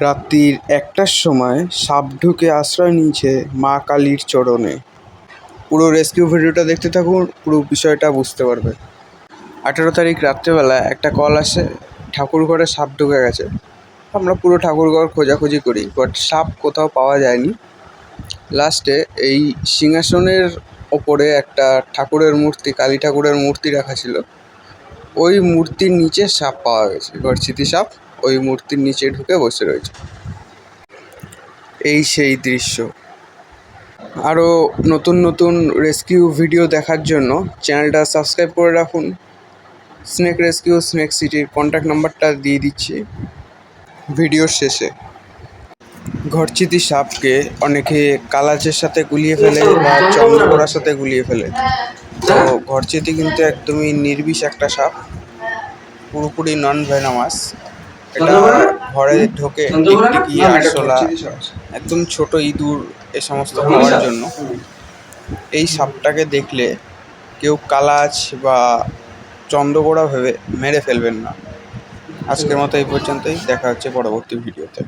রাত্রির ১টার সময় সাপ ঢুকে আশ্রয় নিয়েছে মা কালীর চরণে। পুরো রেস্কিউ ভিডিওটা দেখতে থাকুন, পুরো বিষয়টা বুঝতে পারবে। ১৮ তারিখ রাত্রেবেলা একটা কল আসে, ঠাকুরঘরে সাপ ঢুকে গেছে। আমরা পুরো ঠাকুরঘর খোঁজাখুঁজি করি, বাট সাপ কোথাও পাওয়া যায়নি। লাস্টে এই সিংহাসনের ওপরে একটা ঠাকুরের মূর্তি, কালী ঠাকুরের মূর্তি রাখা ছিল। ওই মূর্তির নিচে সাপ পাওয়া গেছে, গর্জিত সাপ ওই মূর্তির নিচে ঢুকে বসে রয়েছে। এই সেই দৃশ্য। আরও নতুন নতুন রেস্কিউ ভিডিও দেখার জন্য চ্যানেলটা সাবস্ক্রাইব করে রাখুন। স্নেক রেস্কিউ স্নেক সিটির কন্ট্যাক্ট নাম্বারটা দিয়ে দিচ্ছি ভিডিওর শেষে। ঘরচিতি সাপকে অনেকে কালাচের সাথে গুলিয়ে ফেলে বা চন্দ্রকোড়ার সাথে গুলিয়ে ফেলে। তো ঘরচিতি কিন্তু একদমই নির্বিষ একটা সাপ, পুরোপুরি নন ভেনামাস। এটা ঘরে ঢোকে টিকটিকি, আরশোলা, একদম ছোট ইঁদুর এ সমস্ত খাওয়ার জন্য। এই সাপটাকে দেখলে কেউ কালাচ বা চন্দ্রকোড়া ভেবে মেরে ফেলবেন না। আজকের মতো এই পর্যন্তই, দেখা হচ্ছে পরবর্তী ভিডিওতে।